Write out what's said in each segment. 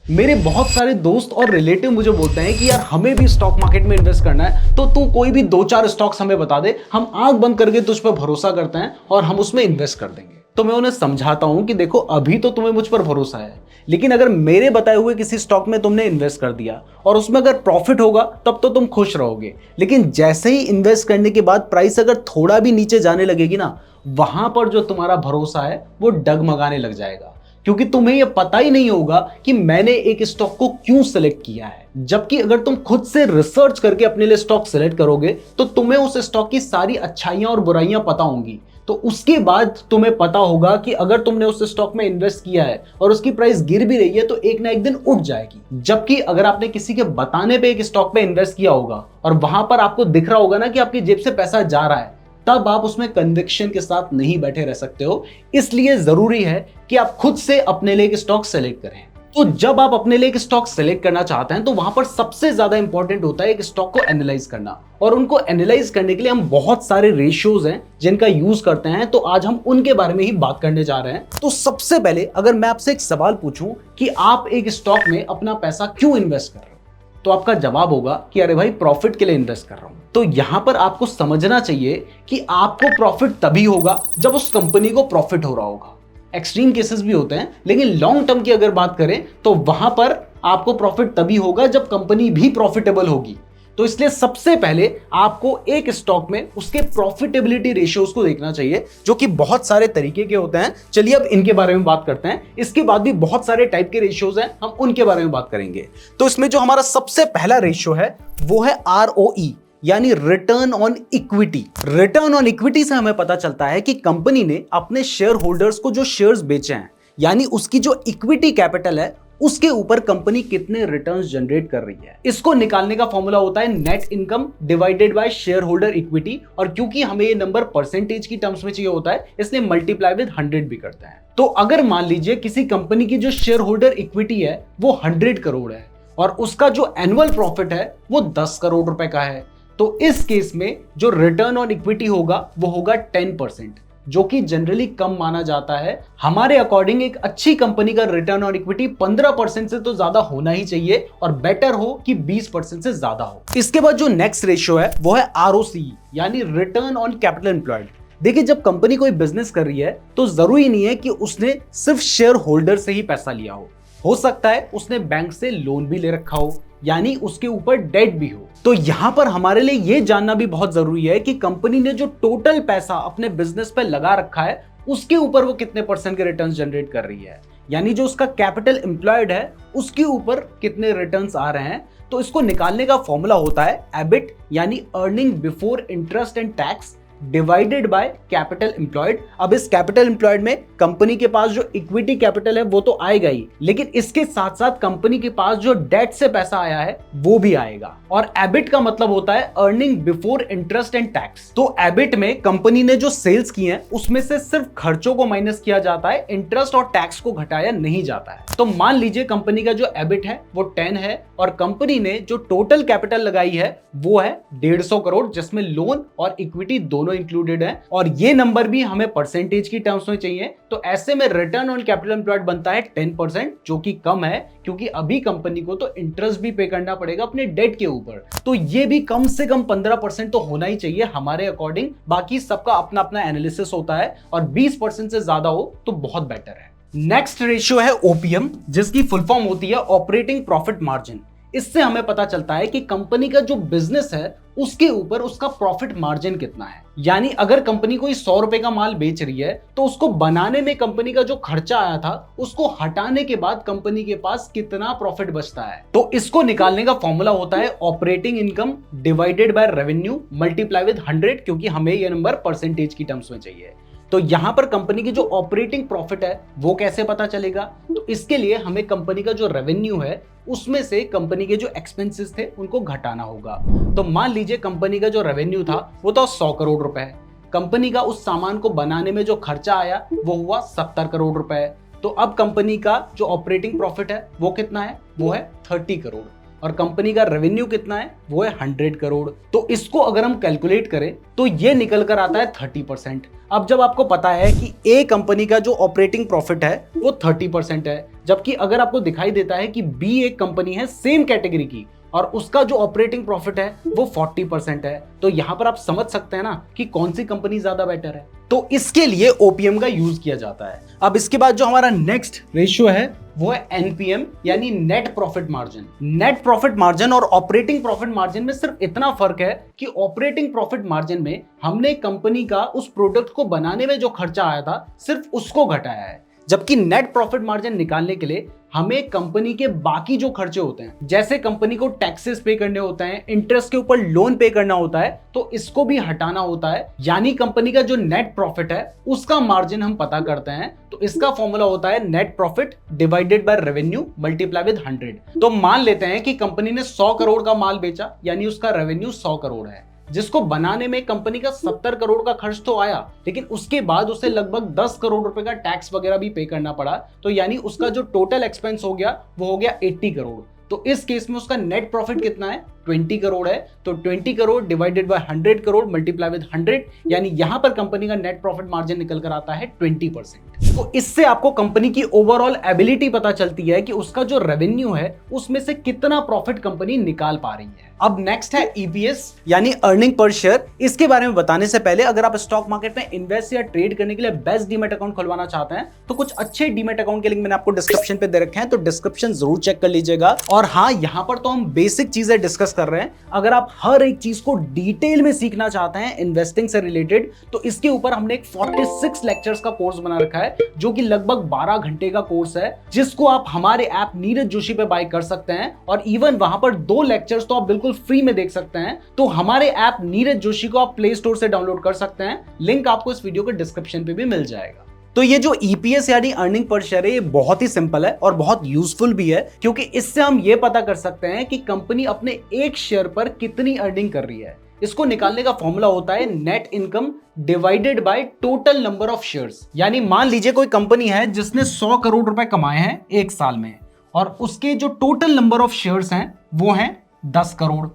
मेरे बहुत सारे दोस्त और रिलेटिव मुझे बोलते हैं कि यार हमें भी स्टॉक मार्केट में इन्वेस्ट करना है, तो तू कोई भी 2-4 स्टॉक्स हमें बता दे, हम आंख बंद करके तुझ पर भरोसा करते हैं और हम उसमें इन्वेस्ट कर देंगे। तो मैं उन्हें समझाता हूं कि देखो अभी तो तुम्हें मुझ पर भरोसा है, लेकिन अगर मेरे बताए हुए किसी स्टॉक में तुमने इन्वेस्ट कर दिया और उसमें अगर प्रॉफिट होगा तब तो तुम खुश रहोगे, लेकिन जैसे ही इन्वेस्ट करने के बाद प्राइस अगर थोड़ा भी नीचे जाने लगेगी ना, वहां पर जो तुम्हारा भरोसा है वो डगमगाने लग जाएगा, क्योंकि तुम्हें यह पता ही नहीं होगा कि मैंने एक स्टॉक को क्यों सिलेक्ट किया है। जबकि अगर तुम खुद से रिसर्च करके अपने लिए स्टॉक सिलेक्ट करोगे तो तुम्हें उस स्टॉक की सारी अच्छाइयां और बुराइयां पता होंगी। तो उसके बाद तुम्हें पता होगा कि अगर तुमने उस स्टॉक में इन्वेस्ट किया है और उसकी प्राइस गिर भी रही है तो एक ना एक दिन उठ जाएगी। जबकि अगर आपने किसी के बताने पे एक स्टॉक पे इन्वेस्ट किया होगा और वहां पर आपको दिख रहा होगा ना कि आपकी जेब से पैसा जा रहा है, तब आप उसमें कन्विक्शन के साथ नहीं बैठे रह सकते हो। इसलिए जरूरी है कि आप खुद से अपने लिए एक स्टॉक सेलेक्ट करें। तो जब आप अपने लिए एक स्टॉक सेलेक्ट करना चाहते हैं तो वहां पर सबसे ज्यादा इंपॉर्टेंट होता है एक स्टॉक को एनालाइज करना, और उनको एनालाइज करने के लिए हम बहुत सारे रेशियोज हैं जिनका यूज करते हैं। तो आज हम उनके बारे में ही बात करने जा रहे हैं। तो सबसे पहले अगर मैं आपसे एक सवाल पूछूं कि आप एक स्टॉक में अपना पैसा क्यों इन्वेस्ट कर रहे हो, तो आपका जवाब होगा कि अरे भाई प्रॉफिट के लिए इन्वेस्ट कर रहा हूं। तो यहां पर आपको समझना चाहिए कि आपको प्रॉफिट तभी होगा जब उस कंपनी को प्रॉफिट हो रहा होगा। एक्सट्रीम केसेस भी होते हैं, लेकिन लॉन्ग टर्म की अगर बात करें तो वहां पर आपको प्रॉफिट तभी होगा जब कंपनी भी प्रॉफिटेबल होगी। तो इसलिए सबसे पहले आपको एक स्टॉक में उसके प्रॉफिटेबिलिटी रेशियोज को देखना चाहिए, जो कि बहुत सारे तरीके के होते हैं। चलिए अब इनके बारे में बात करते हैं। इसके बाद भी बहुत सारे टाइप के रेशियोज हैं, हम उनके बारे में बात करेंगे। तो इसमें जो हमारा सबसे पहला रेशियो है वो है ROE, यानी return on equity. Return on equity से हमें पता चलता है कि कंपनी ने अपने शेयर होल्डर्स को जो शेयर्स बेचे हैं, यानी उसकी जो इक्विटी कैपिटल है, उसके ऊपर कंपनी कितने रिटर्न्स जनरेट कर रही है। इसको निकालने का फॉर्मूला होता है net income divided by share holder equity, और क्योंकि हमें ये नंबर परसेंटेज की टर्म्स में चाहिए होता है, इसलिए मल्टीप्लाई विद 100 भी करते हैं। तो अगर मान लीजिए किसी कंपनी की जो शेयर होल्डर इक्विटी है वो 100 करोड़ है और उसका जो एनुअल प्रॉफिट है वो 10 करोड़ रुपए का है, तो इस केस में जो रिटर्न ऑन इक्विटी होगा वो होगा 10%, जो कि जनरली कम माना जाता है। हमारे अकॉर्डिंग एक अच्छी कंपनी का रिटर्न ऑन इक्विटी 15% से तो ज्यादा होना ही चाहिए, और बेटर हो कि 20% से ज्यादा हो। इसके बाद जो नेक्स्ट रेशियो है वो है ROCE, यानी रिटर्न ऑन कैपिटल एम्प्लॉयड। देखिए, जब कंपनी कोई बिजनेस कर रही है तो जरूरी नहीं है कि उसने सिर्फ शेयर होल्डर से ही पैसा लिया हो सकता है उसने बैंक से लोन भी ले रखा हो, यानी उसके ऊपर डेट भी हो। तो यहां पर हमारे लिए यह जानना भी बहुत जरूरी है कि कंपनी ने जो टोटल पैसा अपने बिजनेस पे लगा रखा है उसके ऊपर वो कितने % के रिटर्न्स जनरेट कर रही है, यानी जो उसका कैपिटल एम्प्लॉयड है उसके ऊपर कितने रिटर्न्स आ रहे हैं। तो इसको निकालने का फॉर्मूला होता है EBIT, यानी earning before interest and tax divided by capital employed. अब इस कैपिटल एम्प्लॉयड में कंपनी के पास जो इक्विटी कैपिटल है वो तो आएगा ही, लेकिन इसके साथ साथ कंपनी के पास जो डेट से पैसा आया है वो भी आएगा। और EBIT का मतलब होता है earning before interest and tax. तो EBIT में कंपनी ने जो सेल्स की हैं उसमें से सिर्फ खर्चों को माइनस किया जाता है, इंटरेस्ट और टैक्स को घटाया नहीं जाता है। तो मान लीजिए कंपनी का जो EBIT है वो 10 है और कंपनी ने जो टोटल कैपिटल लगाई है वो है 150 करोड़, जिसमें लोन और इक्विटी दोनों इंक्लूडेड है, और ये नंबर भी हमें परसेंटेज की टर्म्स में चाहिए। तो ऐसे में रिटर्न ऑन कैपिटल एम्प्लॉयड बनता है 10%, जो कि कम है क्योंकि अभी कंपनी को तो इंटरेस्ट भी पे करना पड़ेगा अपने डेट के ऊपर। तो ये भी कम से कम 15% तो होना ही चाहिए हमारे अकॉर्डिंग। बाकी सबका अपना अपना एनालिसिस होता है, और 20% से ज्यादा हो तो बहुत बेटर है। नेक्स्ट रेशियो है OPM, जिसकी फुल फॉर्म होती है ऑपरेटिंग प्रॉफिट मार्जिन। इससे हमें पता चलता है कि कंपनी का जो बिजनेस है उसके ऊपर उसका प्रॉफिट मार्जिन कितना है। यानी अगर कंपनी कोई 100 रुपए का माल बेच रही है तो उसको बनाने में कंपनी का जो खर्चा आया था उसको हटाने के बाद कंपनी के पास कितना प्रॉफिट बचता है। तो इसको निकालने का फॉर्मूला होता है operating income divided by revenue multiply with 100, क्योंकि हमें यह नंबर परसेंटेज की टर्म्स में चाहिए। तो यहां पर कंपनी की जो ऑपरेटिंग प्रॉफिट है वो कैसे पता चलेगा, तो इसके लिए हमें कंपनी का जो रेवेन्यू है उसमें से कंपनी के जो एक्सपेंसेस थे उनको घटाना होगा। तो मान लीजिए कंपनी का जो रेवेन्यू था वो तो 100 करोड़ रुपए है, कंपनी का उस सामान को बनाने में जो खर्चा आया वो हुआ 70 करोड़ रुपए। तो अब कंपनी का जो ऑपरेटिंग प्रॉफिट है वो कितना है, वो है 30 करोड़। और कंपनी का रेवेन्यू कितना है, वो है 100 करोड़। तो इसको अगर हम कैलकुलेट करें तो ये निकल कर आता है 30%। अब जब आपको पता है कि ए कंपनी का जो ऑपरेटिंग प्रॉफिट है वो 30% है, जबकि अगर आपको दिखाई देता है कि बी एक कंपनी है सेम कैटेगरी की और उसका जो ऑपरेटिंग प्रॉफिट है वो 40% है, तो यहां पर आप समझ सकते हैं ना कि कौन सी कंपनी ज्यादा बेटर है। तो इसके लिए ओपीएम का यूज किया जाता है। अब इसके बाद जो हमारा नेक्स्ट रेशियो है वो है एनपीएम यानी net profit margin. Net profit margin और ऑपरेटिंग प्रॉफिट मार्जिन में सिर्फ इतना फर्क है कि ऑपरेटिंग प्रॉफिट मार्जिन में हमने कंपनी का उस प्रोडक्ट को बनाने में जो खर्चा आया था सिर्फ उसको घटाया है, जबकि नेट प्रॉफिट मार्जिन निकालने के लिए हमें कंपनी के बाकी जो खर्चे होते हैं, जैसे कंपनी को टैक्सेस पे करने होते हैं, इंटरेस्ट के ऊपर लोन पे करना होता है, तो इसको भी हटाना होता है। यानी कंपनी का जो नेट प्रॉफिट है उसका मार्जिन हम पता करते हैं, तो इसका फॉर्मूला होता है net profit divided by revenue multiply with 100। तो मान लेते हैं कि कंपनी ने 100 करोड़ का माल बेचा, यानी उसका रेवेन्यू 100 करोड़ है, जिसको बनाने में कंपनी का 70 करोड़ का खर्च तो आया, लेकिन उसके बाद उसे लगभग 10 करोड़ रुपए का टैक्स वगैरह भी पे करना पड़ा। तो यानी उसका जो टोटल एक्सपेंस हो गया वो हो गया 80 करोड़। तो इस केस में उसका नेट प्रॉफिट कितना है, 20 करोड़ है। तो 20 crore divided by 100 crore multiply with 100, यानी यहां पर कंपनी का नेट प्रॉफिट मार्जिन निकल कर आता है 20%। तो इससे आपको कंपनी की ओवरऑल एबिलिटी पता चलती है कि उसका जो रेवेन्यू है उसमें से कितना प्रॉफिट कंपनी निकाल पा रही है। अब नेक्स्ट है ईपीएस यानी अर्निंग पर शेयर। इसके बारे में बताने से पहले अगर आप स्टॉक मार्केट में इन्वेस्ट या ट्रेड करने के लिए बेस्ट डीमैट अकाउंट खुलवाना चाहते हैं तो कुछ अच्छे डीमैट अकाउंट के लिंक मैंने आपको डिस्क्रिप्शन पे दे रखे हैं, तो डिस्क्रिप्शन जरूर चेक कर लीजिएगा। और हाँ, यहाँ पर तो हम बेसिक चीजें डिस्कस कर रहे हैं। अगर आप हर एक चीज को डिटेल में सीखना चाहते हैं इन्वेस्टिंग से रिलेटेड, तो इसके ऊपर हमने एक 46 लेक्चर्स का कोर्स बना रखा है, जो कि लगभग 12 घंटे का कोर्स है, जिसको आप हमारे ऐप नीरज जोशी पे बाय कर सकते हैं। और इवन वहां पर 2 लेक्चर्स तो आप बिल्कुल फ्री में देख सकते हैं। तो हमारे ऐप नीरज जोशी को आप प्ले स्टोर से डाउनलोड कर सकते हैं, लिंक आपको इस वीडियो के डिस्क्रिप्शन पे भी मिल जाएगा। तो ये जो ईपीएस यानी अर्निंग पर शेयर है, ये बहुत ही सिंपल है और बहुत यूजफुल भी है, क्योंकि इससे हम ये पता कर सकते हैं कि कंपनी अपने एक शेयर पर कितनी अर्निंग कर रही है। इसको निकालने का फॉर्मूला होता है net income divided by total number of shares. यानी मान लीजिए कोई कंपनी है जिसने 100 करोड़ रुपए कमाए हैं एक साल में, और उसके जो टोटल नंबर ऑफ शेयर्स हैं वो हैं 10 करोड़।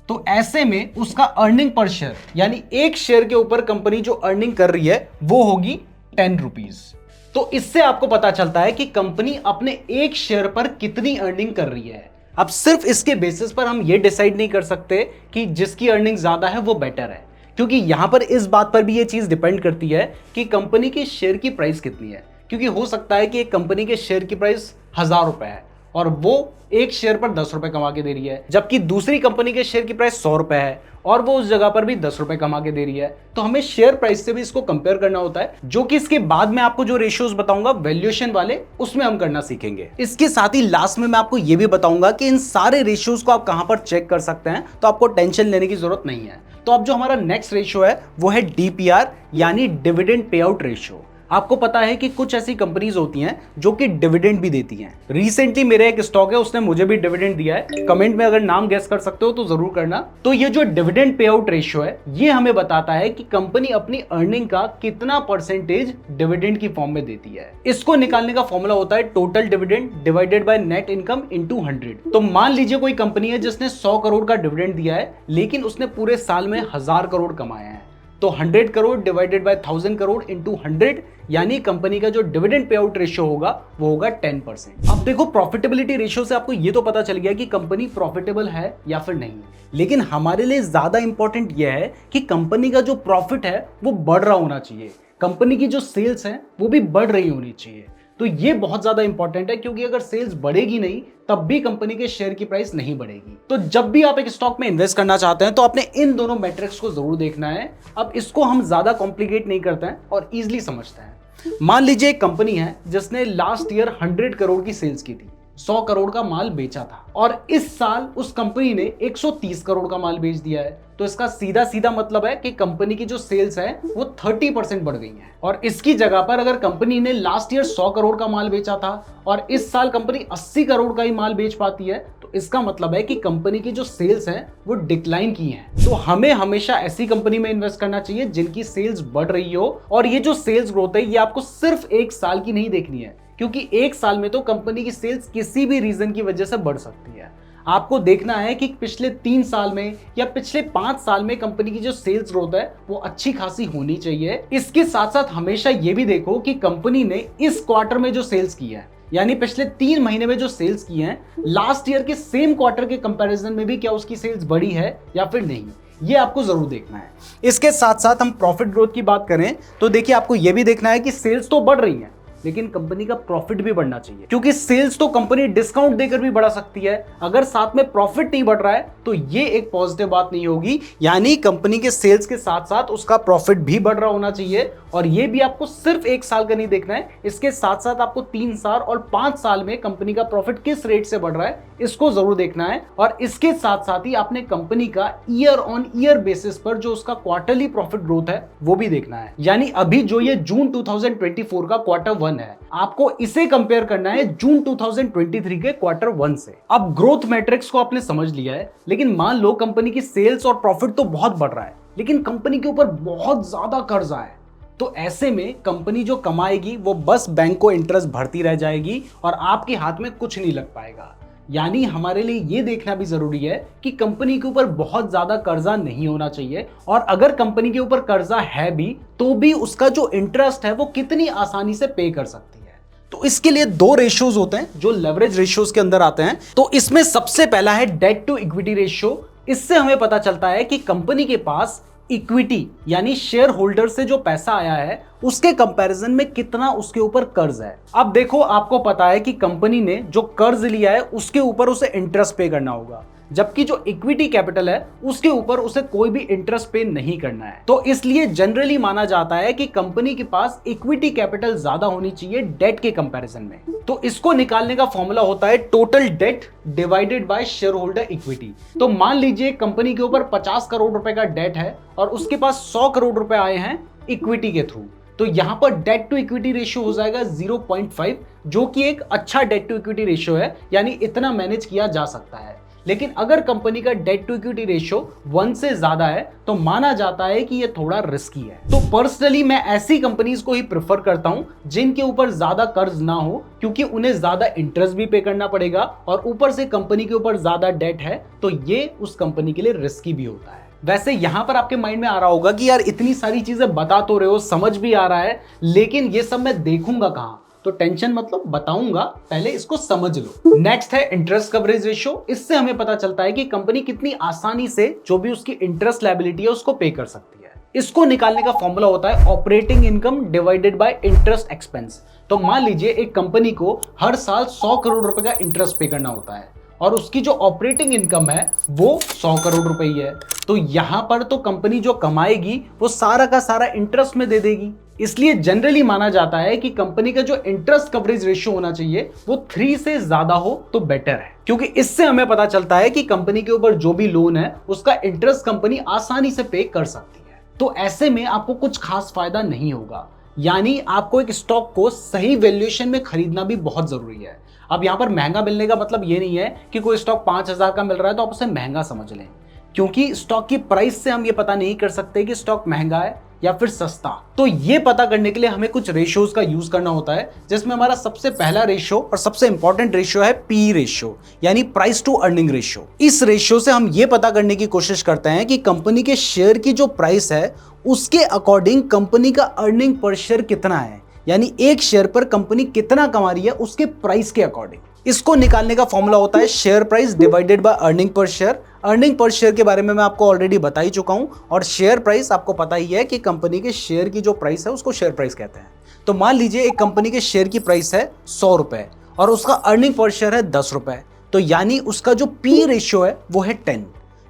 तो ऐसे में उसका अर्निंग पर शेयर यानी एक शेयर के ऊपर कंपनी जो अर्निंग कर रही है वो होगी 10 रुपीज। तो इससे आपको पता चलता है कि कंपनी अपने एक शेयर पर कितनी अर्निंग कर रही है। अब सिर्फ इसके बेसिस पर हम ये डिसाइड नहीं कर सकते कि जिसकी अर्निंग ज्यादा है वो बेटर है, क्योंकि यहां पर इस बात पर भी ये चीज डिपेंड करती है कि कंपनी की शेयर की प्राइस कितनी है। क्योंकि हो सकता है कि एक कंपनी के शेयर की प्राइस 1000 रुपए है और वो एक शेयर पर 10 रुपए कमा के दे रही है, जबकि दूसरी कंपनी के शेयर की प्राइस 100 रुपए है और वो उस जगह पर भी 10 रुपए कमा के दे रही है। तो हमें शेयर प्राइस से भी इसको कंपेयर करना होता है, जो कि इसके बाद में आपको जो रेशियोज बताऊंगा वैल्यूएशन वाले, उसमें हम करना सीखेंगे। इसके साथ ही लास्ट में मैं आपको ये भी बताऊंगा कि इन सारे रेशियोज को आप कहां पर चेक कर सकते हैं, तो आपको टेंशन लेने की जरूरत नहीं है। तो अब जो हमारा नेक्स्ट रेशियो है वो है डीपीआर यानी डिविडेंड पे आउट रेशियो। आपको पता है कि कुछ ऐसी कंपनीज होती हैं जो कि डिविडेंड भी देती हैं। रिसेंटली मेरा एक स्टॉक है, उसने मुझे भी डिविडेंड दिया है। कमेंट में अगर नाम गेस कर सकते हो तो जरूर करना। तो ये जो डिविडेंड पे आउट रेशियो है, ये हमें बताता है कि कंपनी अपनी अर्निंग का कितना परसेंटेज डिविडेंड की फॉर्म में देती है। इसको निकालने का फॉर्मूला होता है total dividend divided by net income into 100। तो मान लीजिए कोई कंपनी है जिसने 100 करोड़ का डिविडेंड दिया है, लेकिन उसने पूरे साल में 1000 करोड़ कमाए हैं। तो 100 crore divided by 1000 crore into 100, यानी कंपनी का जो डिविडेंड पे आउट रेशियो होगा वो होगा 10%। अब देखो, प्रॉफिटेबिलिटी रेशियो से आपको ये तो पता चल गया कि कंपनी प्रॉफिटेबल है या फिर नहीं, लेकिन हमारे लिए ज्यादा इंपॉर्टेंट यह है कि कंपनी का जो प्रॉफिट है वो बढ़ रहा होना चाहिए, कंपनी की जो सेल्स है वो भी बढ़ रही होनी चाहिए। तो ये बहुत ज्यादा इंपॉर्टेंट है, क्योंकि अगर सेल्स बढ़ेगी नहीं तब भी कंपनी के शेयर की प्राइस नहीं बढ़ेगी। तो जब भी आप एक स्टॉक में इन्वेस्ट करना चाहते हैं तो आपने इन दोनों मैट्रिक्स को जरूर देखना है। अब इसको हम ज्यादा कॉम्प्लिकेट नहीं करते हैं और इजीली समझते हैं। मान लीजिए एक कंपनी है जिसने लास्ट ईयर 100 करोड़ की सेल्स की थी, 100 करोड़ का माल बेचा था, और इस साल उस कंपनी ने 130 करोड़ का माल बेच दिया है। तो इसका सीधा सीधा मतलब है कि कंपनी की जो सेल्स है वो 30% बढ़ गई है। और इसकी जगह पर अगर कंपनी ने लास्ट ईयर 100 करोड़ का माल बेचा था और इस साल कंपनी 80 करोड़ का ही माल बेच पाती है, तो इसका मतलब है कि कंपनी की जो सेल्स हैं वो डिक्लाइन की हैं। तो हमें हमेशा ऐसी कंपनी में इन्वेस्ट करना चाहिए जिनकी सेल्स बढ़ रही हो, और ये जो सेल्स ग्रोथ है ये आपको सिर्फ एक साल की नहीं देखनी है, क्योंकि एक साल में तो कंपनी की सेल्स किसी भी रीजन की वजह से बढ़ सकती है। आपको देखना है कि पिछले 3 साल में या पिछले 5 साल में कंपनी की जो सेल्स ग्रोथ है वो अच्छी खासी होनी चाहिए। इसके साथ साथ हमेशा ये भी देखो कि कंपनी ने इस क्वार्टर में जो सेल्स की है, यानी पिछले 3 महीने में जो सेल्स की हैं, लास्ट ईयर के सेम क्वार्टर के कंपैरिजन में भी क्या उसकी सेल्स बढ़ी है या फिर नहीं, ये आपको जरूर देखना है। इसके साथ साथ हम प्रॉफिट ग्रोथ की बात करें तो देखिए आपको यह भी देखना है कि सेल्स तो बढ़ रही है लेकिन कंपनी का प्रॉफिट भी बढ़ना चाहिए, क्योंकि सेल्स तो कंपनी डिस्काउंट देकर भी बढ़ा सकती है, अगर साथ में प्रॉफिट नहीं बढ़ रहा है तो ये एक पॉजिटिव बात नहीं होगी। यानी कंपनी के सेल्स के साथ साथ उसका प्रॉफिट भी बढ़ रहा होना चाहिए, और ये भी आपको सिर्फ 1 साल का नहीं देखना है, इसके साथ साथ आपको 3 साल और 5 साल में कंपनी का प्रॉफिट किस रेट से बढ़ रहा है इसको जरूर देखना है। और इसके साथ साथ ही आपने कंपनी का ईयर ऑन ईयर बेसिस पर जो उसका क्वार्टरली प्रॉफिट ग्रोथ है वो भी देखना है। यानी अभी जो ये जून 2024 का क्वार्टर 1 है, आपको इसे कंपेयर करना है जून 2023 के क्वार्टर 1 से। अब ग्रोथ मैट्रिक्स को आपने समझ लिया है, लेकिन मान लो कंपनी की सेल्स और प्रॉफिट तो बहुत बढ़ रहा है लेकिन कंपनी के ऊपर बहुत ज्यादा कर्जा है, तो ऐसे में कंपनी जो कमाएगी वो बस बैंक को इंटरेस्ट भरती रह जाएगी और आपके हाथ में कुछ नहीं लग पाएगा। यानी हमारे लिए ये देखना भी जरूरी है कि कंपनी के ऊपर बहुत ज्यादा कर्जा नहीं होना चाहिए, और अगर कंपनी के ऊपर कर्जा है भी तो भी उसका जो इंटरेस्ट है वो कितनी आसानी से पे कर सकती है। तो इसके लिए 2 रेशियोज होते हैं जो लेवरेज रेशियोज के अंदर आते हैं। तो इसमें सबसे पहला है डेट टू इक्विटी रेशियो। इससे हमें पता चलता है कि कंपनी के पास इक्विटी यानी शेयर होल्डर से जो पैसा आया है उसके कंपैरिजन में कितना उसके ऊपर कर्ज है। अब देखो आपको पता है कि कंपनी ने जो कर्ज लिया है उसके ऊपर उसे इंटरेस्ट पे करना होगा, जबकि जो इक्विटी कैपिटल है उसके ऊपर उसे कोई भी इंटरेस्ट पे नहीं करना है। तो इसलिए जनरली माना जाता है कि कंपनी के पास इक्विटी कैपिटल ज्यादा होनी चाहिए डेट के कंपैरिजन में। तो इसको निकालने का फॉर्मूला होता है total date divided by share holder equity. तो मान लीजिए कंपनी के ऊपर 50 करोड़ रुपए का डेट है और उसके पास 100 करोड़ रुपए आए हैं इक्विटी के थ्रू, तो यहां पर डेट टू इक्विटी रेशियो हो जाएगा 0.5, जो कि एक अच्छा डेट टू इक्विटी रेशियो है, यानी इतना मैनेज किया जा सकता है। लेकिन अगर कंपनी का डेट टू इक्विटी रेशियो 1 से ज्यादा है तो माना जाता है कि यह थोड़ा रिस्की है। तो पर्सनली मैं ऐसी कंपनीज को ही प्रेफर करता हूं जिनके ऊपर ज्यादा कर्ज ना हो, क्योंकि उन्हें ज्यादा इंटरेस्ट भी पे करना पड़ेगा और ऊपर से कंपनी के ऊपर ज्यादा डेट है तो ये उस कंपनी के लिए रिस्की भी होता है। वैसे यहां पर आपके माइंड में आ रहा होगा कि यार इतनी सारी चीजें बता तो रहे हो, समझ भी आ रहा है, लेकिन ये सब मैं देखूंगा कहां? तो टेंशन मतलब बताऊंगा, पहले इसको समझ लो। नेक्स्ट है इंटरेस्ट कवरेज रेशियो। इससे हमें पता चलता है कि कंपनी कितनी आसानी से जो भी उसकी इंटरेस्ट लायबिलिटी है उसको पे कर सकती है। इसको निकालने का फॉर्मूला होता है operating income divided by interest expense. तो मान लीजिए एक कंपनी को हर साल 100 करोड़ रुपए का इंटरेस्ट पे करना होता है और उसकी जो ऑपरेटिंग इनकम है वो 100 करोड़ रुपए ही है, तो यहां पर तो कंपनी जो कमाएगी वो सारा का सारा इंटरेस्ट में दे देगी। इसलिए जनरली माना जाता है कि कंपनी का जो इंटरेस्ट कवरेज रेशियो होना चाहिए वो 3 से ज्यादा हो तो बेटर है, क्योंकि इससे हमें पता चलता है कि कंपनी के ऊपर जो भी लोन है उसका इंटरेस्ट कंपनी आसानी से पे कर सकती है। तो ऐसे में आपको कुछ खास फायदा नहीं होगा, यानी आपको एक स्टॉक को सही वैल्यूएशन में खरीदना भी बहुत जरूरी है। अब यहां पर महंगा मिलने का मतलब ये नहीं है कि कोई स्टॉक 5,000 का मिल रहा है तो आप उसे महंगा समझ लें, क्योंकि स्टॉक की प्राइस से हम ये पता नहीं कर सकते कि स्टॉक महंगा है या फिर सस्ता। तो ये पता करने के लिए हमें कुछ रेशियोज का यूज करना होता है, जिसमें हमारा सबसे पहला रेशियो और सबसे इंपॉर्टेंट रेशियो है पी रेशियो, यानी प्राइस टू अर्निंग रेशियो। इस रेशियो से हम ये पता करने की कोशिश करते हैं कि कंपनी के शेयर की जो प्राइस है उसके अकॉर्डिंग कंपनी का अर्निंग पर शेयर कितना है, यानी एक शेयर पर कंपनी कितना कमा रही है उसके प्राइस के अकॉर्डिंग। इसको निकालने का फॉर्मूला होता है share price divided by earning per share. Earning per share के बारे में मैं आपको ऑलरेडी बता ही चुका हूं, और शेयर प्राइस आपको पता ही है कि कंपनी के शेयर की जो प्राइस है उसको शेयर प्राइस कहते हैं। तो मान लीजिए एक कंपनी के शेयर की प्राइस है 100 रुपए और उसका अर्निंग पर शेयर है 10 रुपए, तो यानी उसका जो पी रेशियो है वो है 10।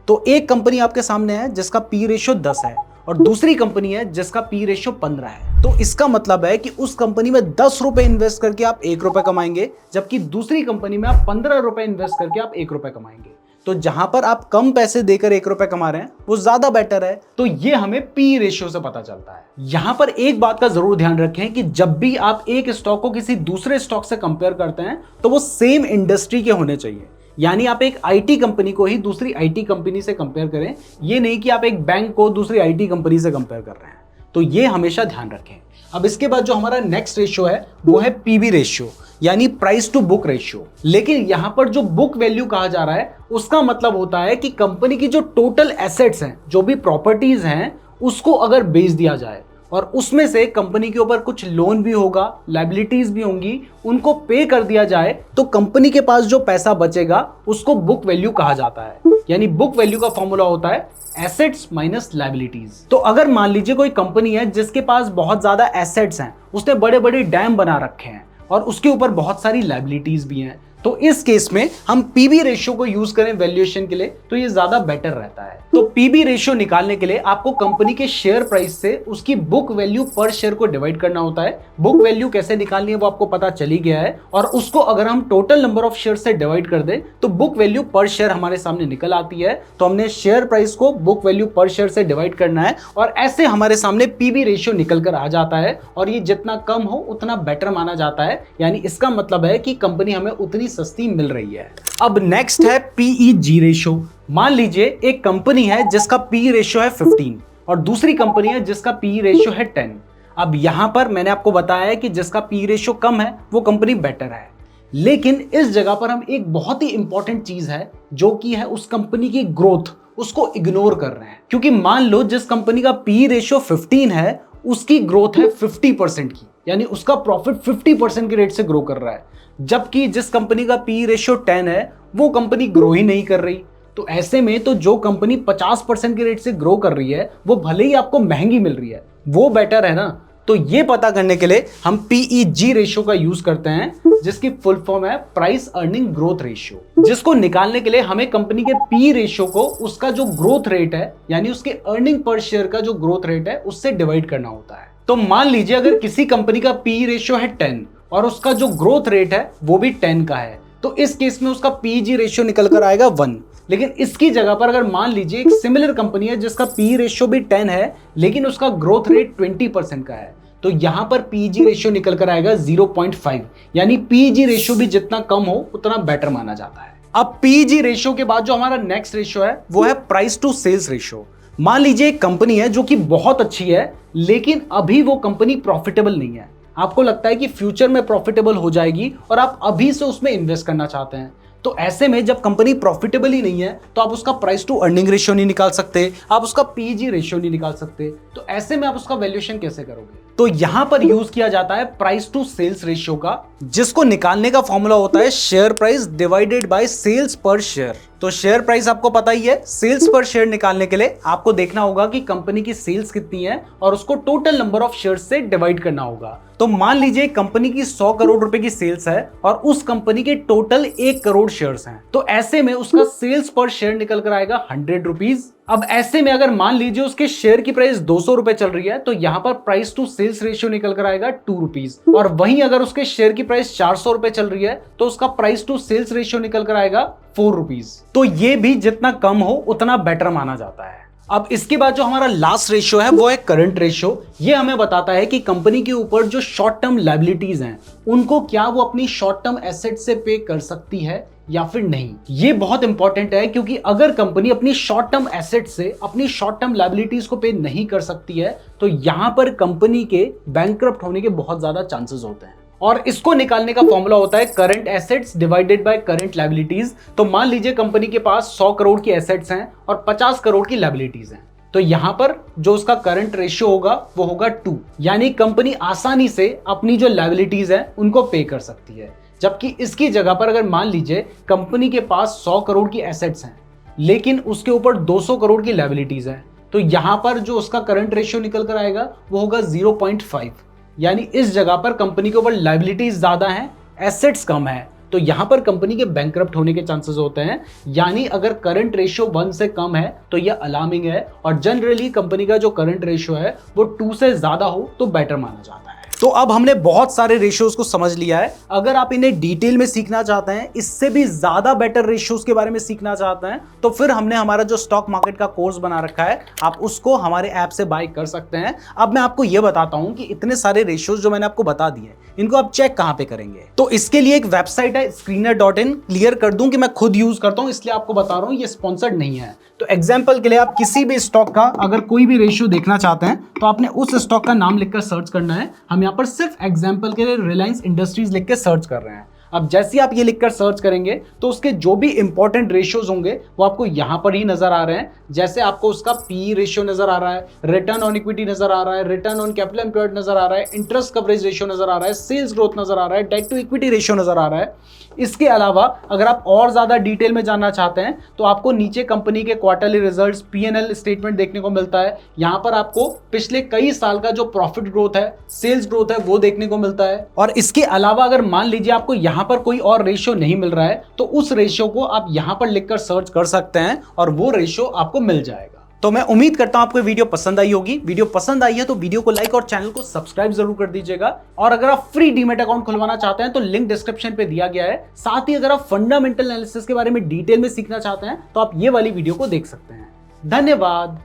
तो एक कंपनी आपके सामने है जिसका पी रेशियो 10 है और दूसरी कंपनी है जिसका पी रेशियो 15 है। तो इसका मतलब है कि उस कंपनी में 10 रुपए इन्वेस्ट करके आप 1 रुपए कमाएंगे, जबकि दूसरी कंपनी में आप 15 रुपए इन्वेस्ट करके आप 1 रुपए कमाएंगे। तो जहां पर आप कम पैसे देकर 1 रुपए कमा रहे हैं वो ज्यादा बेटर है। तो ये हमें पी रेशियो से पता चलता है। यहां पर एक बात का जरूर ध्यान रखें कि जब भी आप एक स्टॉक को किसी दूसरे स्टॉक से कंपेयर करते हैं तो वो सेम इंडस्ट्री के होने चाहिए, यानी आप एक आईटी कंपनी को ही दूसरी आईटी कंपनी से कंपेयर करें, ये नहीं कि आप एक बैंक को दूसरी आईटी कंपनी से कंपेयर कर रहे हैं। तो ये हमेशा ध्यान रखें। अब इसके बाद जो हमारा नेक्स्ट रेशियो है वो है पीबी रेशियो, यानी प्राइस टू बुक रेशियो। लेकिन यहां पर जो बुक वैल्यू कहा जा रहा है उसका मतलब होता है कि कंपनी की जो टोटल एसेट्स हैं, जो भी प्रॉपर्टीज हैं, उसको अगर बेच दिया जाए और उसमें से कंपनी के ऊपर कुछ लोन भी होगा, लायबिलिटीज भी होंगी, उनको पे कर दिया जाए, तो कंपनी के पास जो पैसा बचेगा उसको बुक वैल्यू कहा जाता है। यानी बुक वैल्यू का फॉर्मूला होता है एसेट्स माइनस लायबिलिटीज। तो अगर मान लीजिए कोई कंपनी है जिसके पास बहुत ज्यादा एसेट्स हैं, उसने बड़े बड़े डैम बना रखे हैं और उसके ऊपर बहुत सारी लायबिलिटीज भी हैं, तो इस केस में हम पीबी रेशियो को यूज करें वैल्यूएशन के लिए तो ये ज्यादा बेटर रहता है। तो पीबी रेशियो निकालने के लिए आपको कंपनी के शेयर प्राइस से उसकी बुक वैल्यू पर शेयर को डिवाइड करना होता है। बुक वैल्यू कैसे निकालनी है वो आपको पता चल ही गया है, और उसको अगर हम टोटल नंबर ऑफ शेयर से डिवाइड कर दें तो बुक वैल्यू पर शेयर हमारे सामने निकल आती है। तो हमने शेयर प्राइस को बुक वैल्यू पर शेयर से डिवाइड करना है और ऐसे हमारे सामने पीबी रेशियो निकल कर आ जाता है, और ये जितना कम हो उतना बेटर माना जाता है। यानी इसका मतलब है कि कंपनी हमें उतनी सस्ती मिल रही है। अब नेक्स्ट है पीईजी रेशियो। मान लीजिए एक कंपनी है जिसका पी रेशियो है 15 और दूसरी कंपनी है जिसका पी रेशियो है 10। अब यहां पर मैंने आपको बताया है कि जिसका पी रेशियो कम है वो कंपनी बेटर है, लेकिन इस जगह पर हम एक बहुत ही इंपॉर्टेंट चीज है जो कि है उस कंपनी की ग्रोथ, उसको इग्नोर कर रहे हैं। क्योंकि मान लो जिस कंपनी का पी रेशियो 15 है उसकी ग्रोथ है 50% की, यानी उसका प्रॉफिट 50% के रेट से ग्रो कर रहा है, जबकि जिस कंपनी का पी रेशियो 10 है वो कंपनी ग्रो ही नहीं कर रही। तो ऐसे में तो जो कंपनी 50% के रेट से ग्रो कर रही है वो भले ही आपको महंगी मिल रही है, वो बेटर है ना। तो ये पता करने के लिए हम पीईजी रेशियो का यूज करते हैं, जिसकी फुल फॉर्म है प्राइस अर्निंग ग्रोथ रेशियो, जिसको निकालने के लिए हमें कंपनी के पी रेशियो को उसका जो ग्रोथ रेट है, यानी उसके अर्निंग पर शेयर का जो ग्रोथ रेट है, उससे डिवाइड करना होता है। तो मान लीजिए अगर किसी कंपनी का पी रेशियो है 10 और उसका जो ग्रोथ रेट है वो भी 10 का है, तो इस केस में उसका पीजी रेशियो निकल कर आएगा 1। लेकिन इसकी जगह पर अगर मान लीजिए एक सिमिलर कंपनी है जिसका पी रेशियो भी 10 है लेकिन उसका ग्रोथ रेट 20% का है, तो यहां पर पीजी रेशियो निकल कर आएगा 0.5। यानी पीजी रेशियो भी जितना कम हो उतना बेटर माना जाता है। अब पीजी रेशियो के बाद जो हमारा नेक्स्ट रेशियो है वो है प्राइस टू सेल्स रेशियो। मान लीजिए एक कंपनी है जो कि बहुत अच्छी है लेकिन अभी वो कंपनी प्रॉफिटेबल नहीं है, आपको लगता है कि फ्यूचर में प्रॉफिटेबल हो जाएगी और आप अभी से उसमें इन्वेस्ट करना चाहते हैं। तो ऐसे में जब कंपनी प्रॉफिटेबल ही नहीं है तो आप उसका प्राइस टू अर्निंग रेशियो नहीं निकाल सकते, आप उसका पीजी रेशियो नहीं निकाल सकते, तो ऐसे में आप उसका वैल्यूएशन कैसे करोगे? तो यहां पर यूज किया जाता है प्राइस टू सेल्स रेशियो का, जिसको निकालने का फॉर्मूला होता है share price divided by sales per share. तो शेयर प्राइस आपको पता ही है, सेल्स पर शेयर निकालने के लिए आपको देखना होगा कि कंपनी की सेल्स कितनी है और उसको टोटल नंबर ऑफ शेयर से डिवाइड करना होगा। तो मान लीजिए कंपनी की 100 करोड़ रुपए की सेल्स है और उस कंपनी के टोटल 1 करोड़ शेयर्स हैं, तो ऐसे में उसका सेल्स पर शेयर निकल कर आएगा 100 रुपीज। अब ऐसे में अगर मान लीजिए उसके शेयर की प्राइस 200 रुपए चल रही है तो यहां पर प्राइस टू सेल्स रेशियो निकल कर आएगा 2 रुपीज, और वहीं अगर उसके शेयर की प्राइस 400 रुपए चल रही है तो उसका प्राइस टू सेल्स रेशियो निकल कर आएगा 4 रुपीज। तो ये भी जितना कम हो उतना बेटर माना जाता है। अब इसके बाद जो हमारा लास्ट रेशियो है वो है करंट रेशियो। ये हमें बताता है कि कंपनी के ऊपर जो शॉर्ट टर्म लायबिलिटीज हैं उनको क्या वो अपनी शॉर्ट टर्म एसेट से पे कर सकती है या फिर नहीं। ये बहुत इंपॉर्टेंट है क्योंकि अगर कंपनी अपनी शॉर्ट टर्म एसेट से अपनी शॉर्ट टर्म लायबिलिटीज को पे नहीं कर सकती है तो यहां पर कंपनी के बैंकरप्ट होने के बहुत ज्यादा चांसेस होते हैं, और इसको निकालने का फॉर्मूला होता है current assets divided by current liabilities. तो मान लीजिए कंपनी के पास 100 करोड़ की एसेट्स हैं और 50 करोड़ की लायबिलिटीज हैं, तो यहां पर जो उसका करंट रेशियो होगा वो होगा 2, यानी कंपनी आसानी से अपनी जो लायबिलिटीज है उनको पे कर सकती है। जबकि इसकी जगह पर अगर मान लीजिए कंपनी के पास 100 करोड़ की एसेट्स हैं लेकिन उसके ऊपर 200 करोड़ की लायबिलिटीज है, तो यहां पर जो उसका करंट रेशियो निकल कर आएगा वो होगा 0.5। यानी इस जगह पर कंपनी के ऊपर लायबिलिटीज ज्यादा हैं, एसेट्स कम है, तो यहां पर कंपनी के बैंकरप्ट होने के चांसेस होते हैं। यानी अगर करंट रेशियो 1 से कम है तो यह अलार्मिंग है, और जनरली कंपनी का जो करंट रेशियो है वो 2 से ज्यादा हो तो बेटर माना जाता है। तो अब हमने बहुत सारे रेशियोज को समझ लिया है। अगर आप इन्हें डिटेल में सीखना चाहते हैं, इससे भी ज्यादा बेटर रेशियोज के बारे में सीखना चाहते हैं, तो फिर हमने हमारा जो स्टॉक मार्केट का कोर्स बना रखा है, आप उसको हमारे ऐप से बाय कर सकते हैं। अब मैं आपको यह बताता हूं कि इतने सारे रेशियोज जो मैंने आपको बता दिए इनको आप चेक कहां पे करेंगे। तो इसके लिए एक वेबसाइट है screener.in। क्लियर कर दूं कि मैं खुद यूज करता हूं इसलिए आपको बता रहा हूं, ये स्पॉन्सर्ड नहीं है। तो एग्जाम्पल के लिए आप किसी भी स्टॉक का अगर कोई भी रेशियो देखना चाहते हैं तो आपने उस स्टॉक का नाम लिखकर सर्च करना है। हम यहाँ पर सिर्फ एग्जाम्पल के लिए रिलायंस इंडस्ट्रीज लिख के सर्च कर रहे हैं। अब जैसे आप ये लिखकर सर्च करेंगे तो उसके जो भी इंपॉर्टेंट रेशियोज होंगे वो आपको यहां पर ही नजर आ रहे हैं। जैसे आपको उसका पी रेशियो नजर आ रहा है, रिटर्न ऑन इक्विटी नजर आ रहा है, रिटर्न ऑन कैपिटल एम्प्लॉयड नजर आ रहा है, इंटरेस्ट कवरेज रेशियो नजर आ रहा है, सेल्स ग्रोथ नजर आ रहा है, डेट टू इक्विटी रेशियो नजर आ रहा है। इसके अलावा अगर आप और ज्यादा डिटेल में जानना चाहते हैं तो आपको नीचे कंपनी के क्वार्टरली रिजल्ट्स, P&L स्टेटमेंट देखने को मिलता है। यहां पर आपको पिछले कई साल का जो प्रॉफिट ग्रोथ है, सेल्स ग्रोथ है, वो देखने को मिलता है। और इसके अलावा अगर मान लीजिए आपको यहां पर कोई और रेशियो नहीं मिल रहा है तो उस रेशियो को आप यहां पर लिखकर सर्च कर सकते हैं और वो रेशियो आपको मिल जाएगा। तो मैं उम्मीद करता हूं आपको वीडियो पसंद आई होगी। वीडियो पसंद आई है तो वीडियो को लाइक और चैनल को सब्सक्राइब जरूर कर दीजिएगा। और अगर आप फ्री डीमैट अकाउंट खुलवाना चाहते हैं तो लिंक डिस्क्रिप्शन पे दिया गया है। साथ ही अगर आप फंडामेंटल एनालिसिस के बारे में डिटेल में सीखना चाहते हैं तो आप ये वाली वीडियो को देख सकते हैं। धन्यवाद।